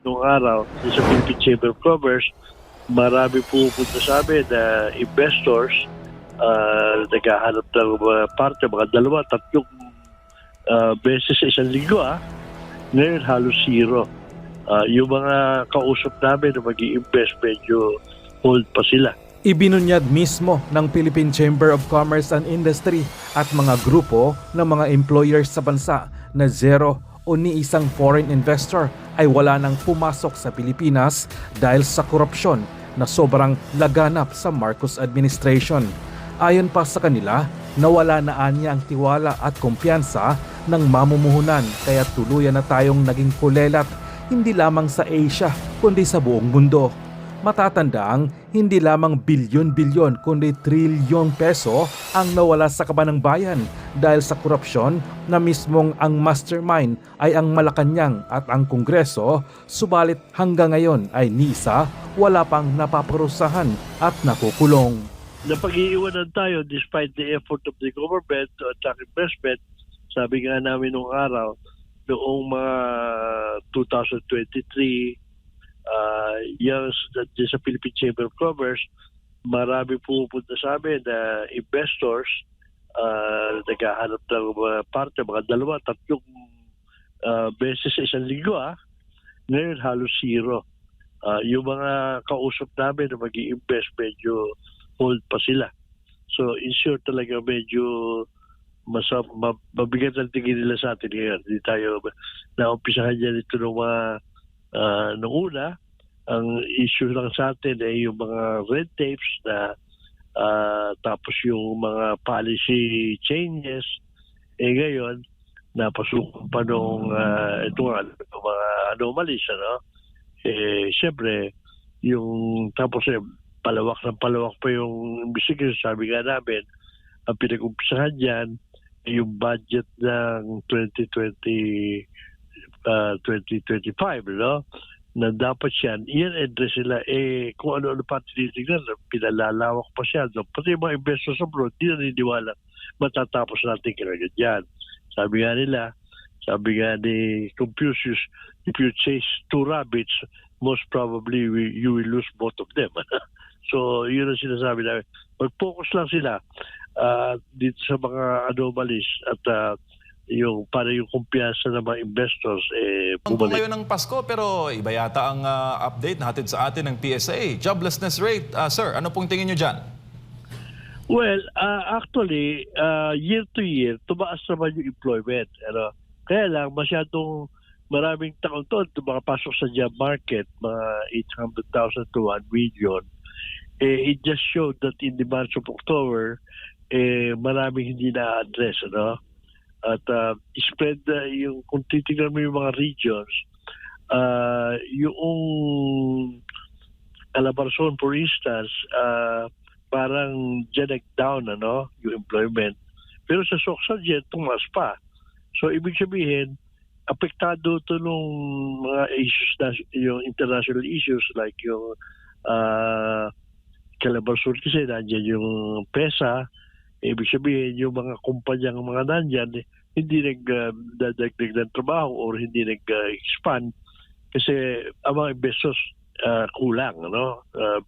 Noong araw sa Philippine Chamber of Commerce, marami pupunta sa amin na investors, naghahanap ng mga parte, mga dalawa, tatlong beses sa isang linggo. Ngayon halos zero. Yung mga kausap namin na mag-i-invest, medyo hold pa sila. Ibinunyag mismo ng Philippine Chamber of Commerce and Industry at mga grupo ng mga employers sa bansa na zero o ni isang foreign investor ay wala nang pumasok sa Pilipinas dahil sa korupsyon na sobrang laganap sa Marcos administration. Ayon pa sa kanila, nawala na anya ang tiwala at kumpiyansa ng mamumuhunan kaya tuluyan na tayong naging kulelat hindi lamang sa Asia kundi sa buong mundo. Matatandaang hindi lamang bilyon-bilyon kundi trilyong peso ang nawala sa kaban ng bayan dahil sa korupsyon na mismong ang mastermind ay ang Malacanang at ang Kongreso, subalit hanggang ngayon ay ni isa wala pang napaparusahan at nakukulong. Napag-iiwanan tayo despite the effort of the government to attract investment. Sabi nga namin nung araw, noong mga 2023, yung sa Philippine Chamber of Commerce, marami pupunta sa amin na investors, naghahanap ng mga parte, mga dalawa, tatlong beses sa isang linggo. Ngayon halos zero. Yung mga kausap namin na mag-i-invest, medyo hold pa sila. So in short talaga medyo mabigat ang tingin nila sa atin ngayon. Hindi tayo naumpisahan dyan ito ng mga nung una. Ang issue lang sa atin ay yung mga red tapes na tapos yung mga policy changes. Ngayon, napasukan pa nung mga anomalies. Siyempre, yung tapos palawak pa yung investigation. Sabi nga namin, ang pinag-umpisahan dyan, yung budget ng 2025, na dapat yan, i-address sila, kung ano-ano pa tinitignan, pinalalawak pa siya. Pati yung mga investors abroad, di naniniwala, matatapos natin kagad yan. Sabi nga ni Confucius, if you chase two rabbits, most probably you will lose both of them. So, yun ang sinasabi namin. Mag-focus lang sila dito sa mga anomalies at para yung kumpiyansa ng mga investors Bumalik. bumalik. Ngayon ng Pasko pero iba yata ang update na hatid sa atin ng PSA. Joblessness rate, sir, ano pong tingin nyo dyan? Well, actually, year to year, tumaas naman yung employment. Kaya lang, masyadong maraming taon to makapasok sa job market, mga 800,000 to 1 million. It just showed that in the month of October, maraming hindi na-address. At spread yung kung titignan mo yung mga regions, yung Calabarzon for instance, parang dyan nag-down yung employment. Pero sa Soksa dyan, tumas pa. So ibig sabihin, apektado to nung mga issues na yung international issues like yung Calabarzon kasi nandiyan yung PESA. Ibig sabihin, yung mga kumpanyang mga nandyan, hindi nagdadagdag ng trabaho or hindi nag-expand kasi ang mga investors kulang.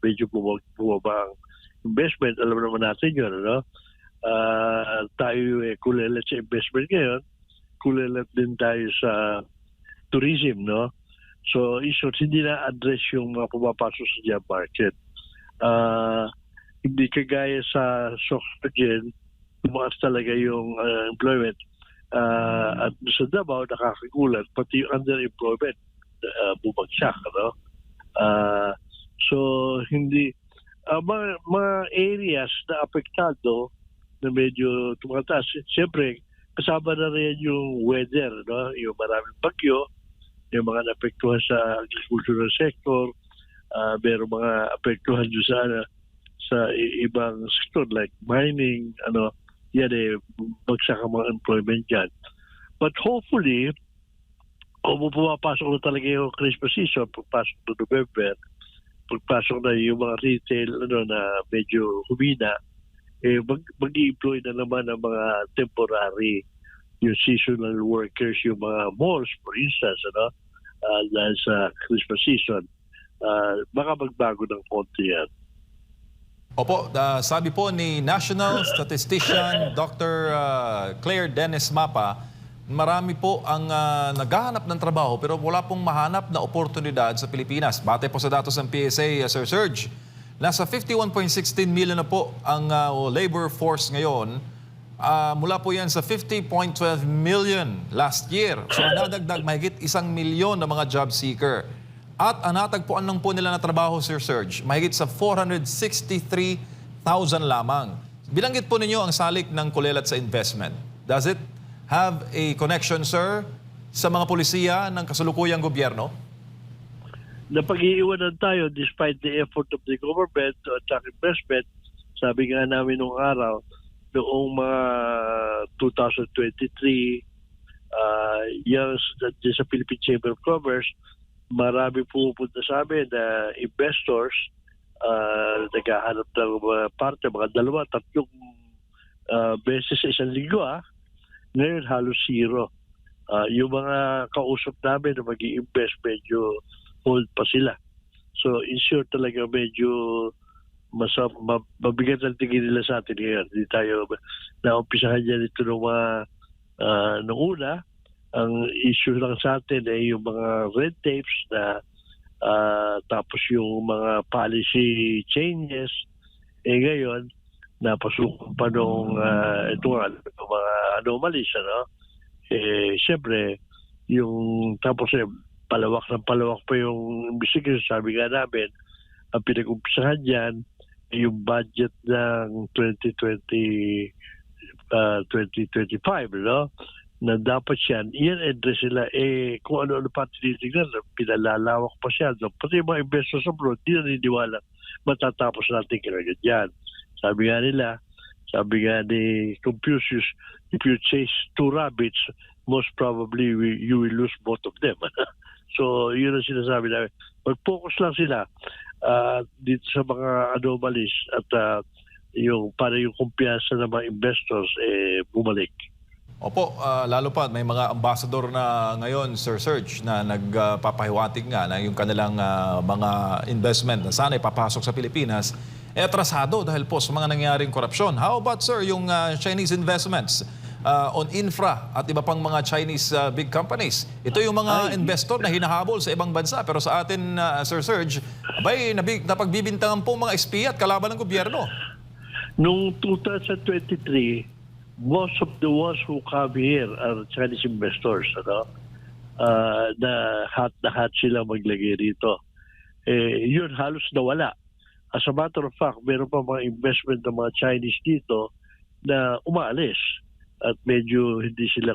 Medyo bumaba ang investment. Alam naman natin yun. Tayo kulelat sa investment ngayon. Kulelat din tayo sa tourism. So, hindi na-address yung mga pumapasok sa job market. Hindi kagaya sa Soksogen, tumaas talaga yung employment. At sa Davao, nakakagulat, pati yung underemployment bumagsak. So, hindi, mga areas na apektado na medyo tumataas, siyempre, kasama na rin yung weather, yung maraming bagyo, yung mga naapektuhan sa agricultural sector, meron mga apektuhan doon sa ibang sector like mining, yan bagsak ang mga employment dyan. But hopefully, kung pumapasok na talaga yung Christmas season, pagpasok na November, pagpasok na yung mga retail na medyo humina, mag-i-employ na naman ang mga temporary, yung seasonal workers, yung mga malls, for instance, dahil sa Christmas season. Baka magbago ng konti yan. Opo, sabi po ni National Statistician Dr. Claire Dennis Mapa, marami po ang naghahanap ng trabaho pero wala pong mahanap na oportunidad sa Pilipinas. Bate po sa datos ng PSA, Sir Serge, nasa 51.16 million na po ang labor force ngayon. Mula po yan sa 50.12 million last year. So nadagdag mahigit 1 milyon na mga job seeker. At ang natagpuan lang po nila na trabaho, Sir Serge, mahigit sa 463,000 lamang. Bilanggit po ninyo ang salik ng Kulelat sa investment. Does it have a connection, sir, sa mga polisiya ng kasalukuyang gobyerno? Napag-iiwanan tayo despite the effort of the government to attract investment. Sabi nga namin nung araw, noong mga 2023, yung sa Philippine Chamber of Commerce, marami pupunta sa amin na investors, naghahanap ng mga parte, mga 2-3 beses sa isang linggo. Ngayon halos zero. Yung mga kausap namin na mag-i-invest, medyo hold pa sila. So in short talaga medyo mabigat ang tingin nila sa atin ngayon. Hindi tayo naumpisahan yan ito nung una. Ang issue lang sa atin ay yung mga red tapes na tapos yung mga policy changes. Ngayon, napasukan pa nung mga anomalies, siyempre, yung tapos palawak pa yung investigation. Sabi nga namin, ang pinag-umpisahan dyan, yung budget ng 2025, na dapat yan address sila, kung ano pa tinitignan, pinalalawak pa siya. Pati yung mga investors abroad, di naniniwala matatapos natin kinagat yan. Sabi nga ni Confucius, if you chase 2 rabbits, most probably you will lose both of them. So, yun ang sinasabi namin. Mag-focus lang sila dito sa mga anomalies at para yung kumpiyansa ng mga investors bumalik. Opo, lalo pa may mga ambassador na ngayon, Sir Serge, na nagpapahiwatig nga na yung kanilang mga investment na sana ipapasok sa Pilipinas atrasado dahil po sa mga nangyaring korupsyon. How about, sir, yung Chinese investments on infra at iba pang mga Chinese big companies? Ito yung mga investor na hinahabol sa ibang bansa pero sa atin, Sir Serge, napagbibintangan po mga espiya at kalaban ng gobyerno. Noong 2023, most of the ones who come here are Chinese investors, na hat sila maglagay rito. Yun halos nawala. As a matter of fact, meron pa mga investment ng mga Chinese dito na umaalis at medyo hindi sila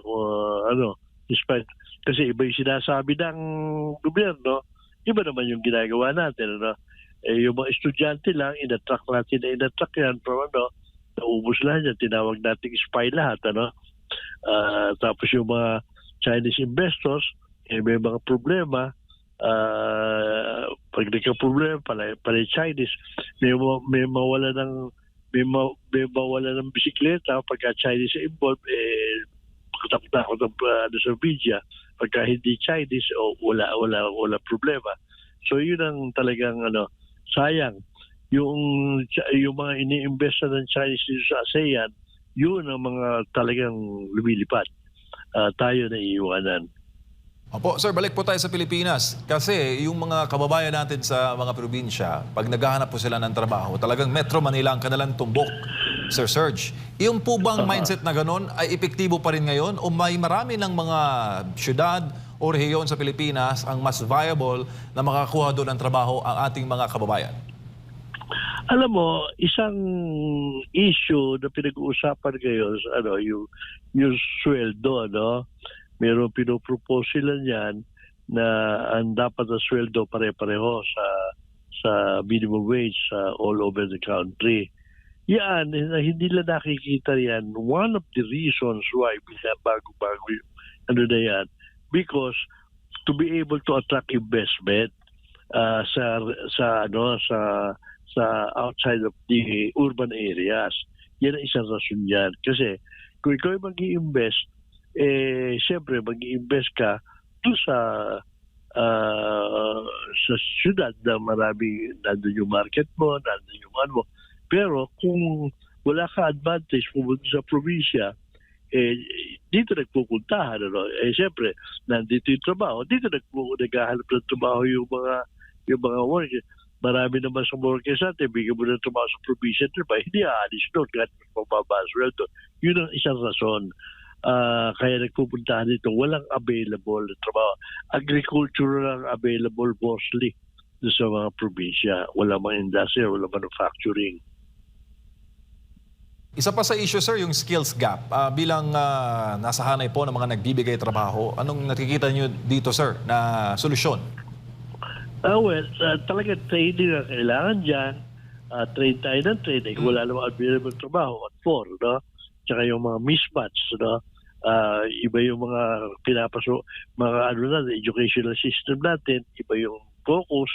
despite, kasi iba yung sinasabi ng gobyerno, iba naman yung ginagawa natin. Yung mga estudyante lang, in-attract yan from naubos lahat yan, tinawag nating spy lahat, tapos yung mga Chinese investors, may mga problema, pag nagka-problema pala Chinese, may mawala ng bisikleta pagka Chinese involved, pagkatapos sa media, pagka hindi Chinese, wala problema. So yun ang talagang sayang. Yung mga ini-investa ng Chinese dito sa ASEAN, yun ang mga talagang lumilipad. Tayo na iiwanan. Opo, sir, balik po tayo sa Pilipinas. Kasi yung mga kababayan natin sa mga probinsya, pag naghahanap po sila ng trabaho, talagang Metro Manila ang kanilang tumbok, Sir Serge. Yung po bang mindset na ganon ay epektibo pa rin ngayon o may marami ng mga syudad o rehiyon sa Pilipinas ang mas viable na makakuha doon ng trabaho ang ating mga kababayan? Alam mo, isang issue na pinag-uusapan ngayon, yung sweldo, Meron pinopropose sila niyan na ang dapat na sweldo pare-pareho sa minimum wage all over the country. Yan, hindi lang nakikita yan. One of the reasons why bago-bago na yan, because to be able to attract investment sa outside of the urban areas, yan ang isang rason yan. Kasi kung ikaw mag-i-invest, siyempre mag-i-invest ka doon sa sa syudad na marami, nandun yung market mo, nandun yung ano mo. Pero kung wala ka advantage pumunta sa probinsya, dito nagpupuntahan. Siyempre, nandito yung trabaho. Dito naghahanap ng trabaho yung mga workers. Marami naman sa workers natin, bigyan mo ng trabaho sa probinsya, hindi aalis doon kahit mas mababa ang sweldo. Yun ang isang rason. Kaya nagpupuntahan dito, walang available na trabaho. Agriculture lang available mostly sa mga probinsya. Walang mga industry, walang manufacturing. Isa pa sa issue, sir, yung skills gap. Bilang nasa hanay po ng mga nagbibigay trabaho, anong nakikita nyo dito, sir, na solusyon? Talaga training ang kailangan dyan. Train tayo ng training. Wala namang available trabaho. At no? Tsaka yung mga mismatch, no? Iba yung mga pinapasok, mga educational system natin, iba yung focus,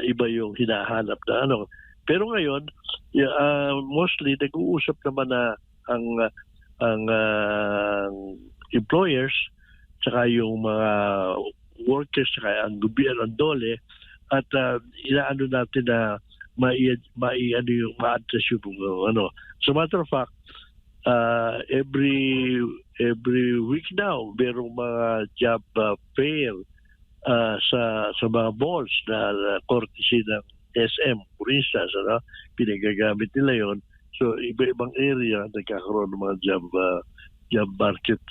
iba yung hinahanap na ano. Pero ngayon, mostly nag-uusap naman na ang employers tsaka yung mga workers tsaka ang gobyerno, ang DOLE, at inaano natin na ma-address yung ano. So matter of fact, every week now merong mga job fair sa mga malls na courtesy ng SM, for instance, pinagagamit nila yon. So iba-ibang area nagkakaroon ng mga job market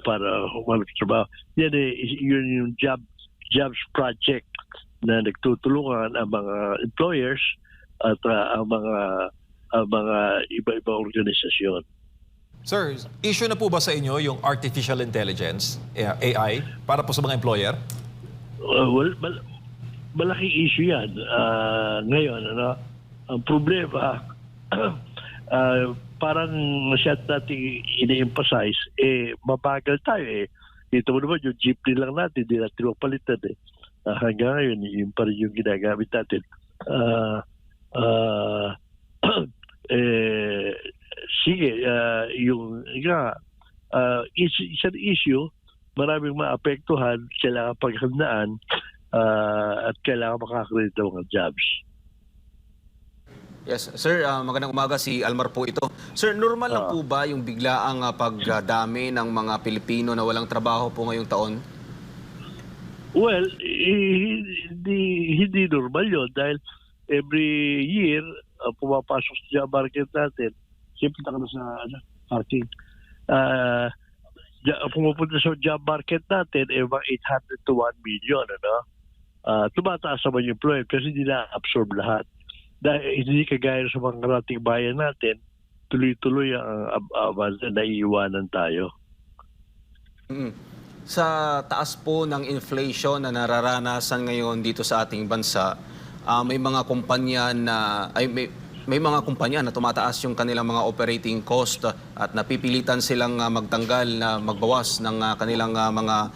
para humanap trabaho. Yan yun yung jobs project na nagtutulungan ang mga employers at ang mga iba-ibang organisasyon. Sir, issue na po ba sa inyo yung artificial intelligence, AI, para po sa mga employer? Malaking issue yan. Ngayon, ang problema, parang masyad natin ina-emphasize, mabagal tayo . Dito mo naman yung jeepney lang natin, hindi natin mapalitan . Hanggang ngayon, yun pa rin yung ginagamit natin. Sige, yung isang issue, maraming maapektuhan, kailangan paghandaan, at kailangan makakaroon ng mga jobs. Yes, sir, magandang umaga, si Almar po ito. Sir, normal lang po ba yung biglaang pagdami ng mga Pilipino na walang trabaho po ngayong taon? Well, hindi normal yun dahil every year pumapasok sa job market natin. Siyempre na sa parking. Pumupunta sa job market natin, mga 800 to 1 million. Tumataas naman yung employment kasi hindi na-absorb lahat. Dahil hindi kagaya sa mga karating bayan natin, tuloy-tuloy ang naiiwanan tayo. Sa taas po ng inflation na nararanasan ngayon dito sa ating bansa, may mga kumpanya na tumataas yung kanilang mga operating cost at napipilitan silang magtanggal na magbawas ng kanilang mga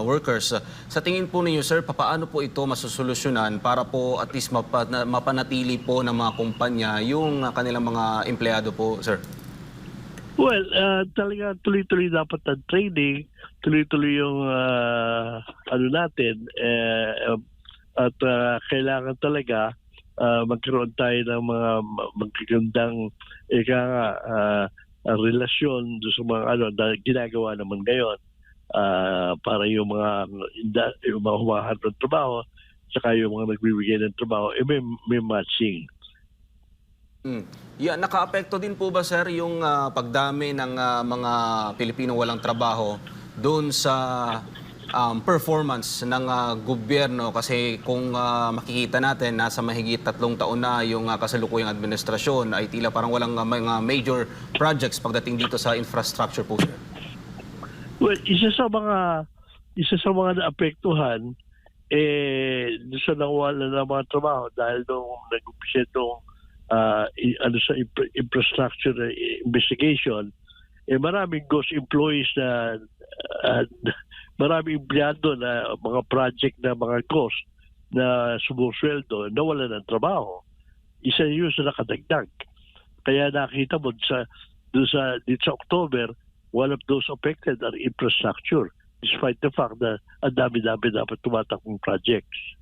workers. Sa tingin po ninyo, sir, paano po ito masusolusyonan para po at least mapanatili po ng mga kumpanya yung kanilang mga empleyado po, sir? Well, talaga tuloy-tuloy dapat ang training, tuloy-tuloy yung natin, at kailangan talaga magkaroon tayo ng mga magagandang relasyon sa mga ginagawa naman ngayon para yung mga humahanap ng trabaho saka yung mga nagbibigay ng trabaho may matching. Yeah, nakaapekto din po ba, sir, yung pagdami ng mga Pilipinong walang trabaho doon sa performance ng gobyerno? Kasi kung makikita natin, nasa mahigit 3 taon na yung kasalukuyang administrasyon, ay tila parang walang mga major projects pagdating dito sa infrastructure po, sir. Well, isa sa mga naapektuhan doon sa nawala ng mga trabaho dahil nung nag-umpisa itong sa infrastructure investigation, maraming ghost employees na maraming empleyado na mga project na mga cost na sumusweldo, nawala ng trabaho. Isa yun sa nakadagdag. Kaya nakita mo dito sa October, one of those affected are infrastructure. despite the fact na ang dami-dami dapat tumatakbong projects.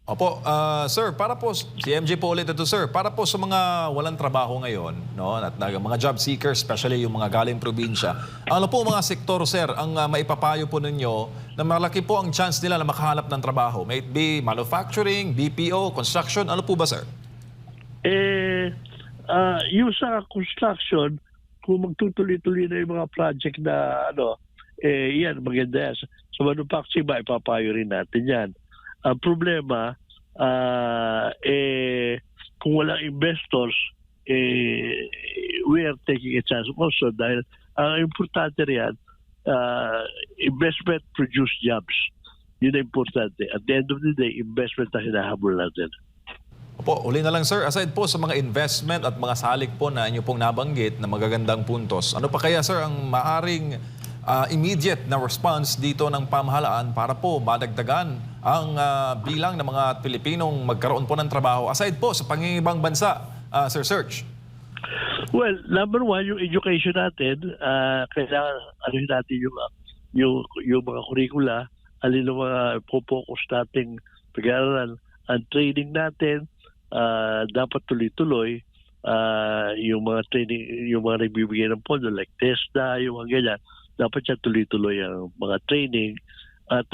Opo, sir, para po, si MJ po ulit ito, sir, para po sa mga walang trabaho ngayon, no, at mga job seekers, especially yung mga galing probinsya, ano po mga sektor, sir, ang maipapayo po ninyo na malaki po ang chance nila na makahanap ng trabaho? May it be manufacturing, BPO, construction, ano po ba, sir? Yung sa construction, kung magtutuloy-tuloy na yung mga project na yan, maganda yan. Sa manufacturing, maipapayo rin natin yan. Ang problema, kung walang investors, we are taking a chance also dahil ang importante riyan, investment produce jobs. Yun ang importante. At the end of the day, investment na hinahabol natin. Opo, uli na lang, sir, aside po sa mga investment at mga salik po na inyo pong nabanggit na magagandang puntos, ano pa kaya, sir, ang maaring immediate na response dito ng pamahalaan para po madagdagan ang bilang ng mga Pilipinong magkaroon po ng trabaho aside po sa pangingibang bansa, Sir Serge? Well, number one, yung education natin, kailangan natin yung mga curricula, alin yung mga focus nating pag-aaralan. Ang training natin, dapat tuloy-tuloy, yung mga training, yung mga nagbibigay ng pondo like TESDA, yung mga ganyan, dapat siya tuloy-tuloy ang mga training at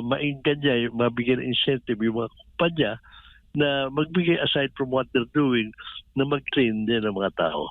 mainggan mabigyan ng incentive yung mga kumpanya na magbigay aside from what they're doing na mag-train din ng mga tao.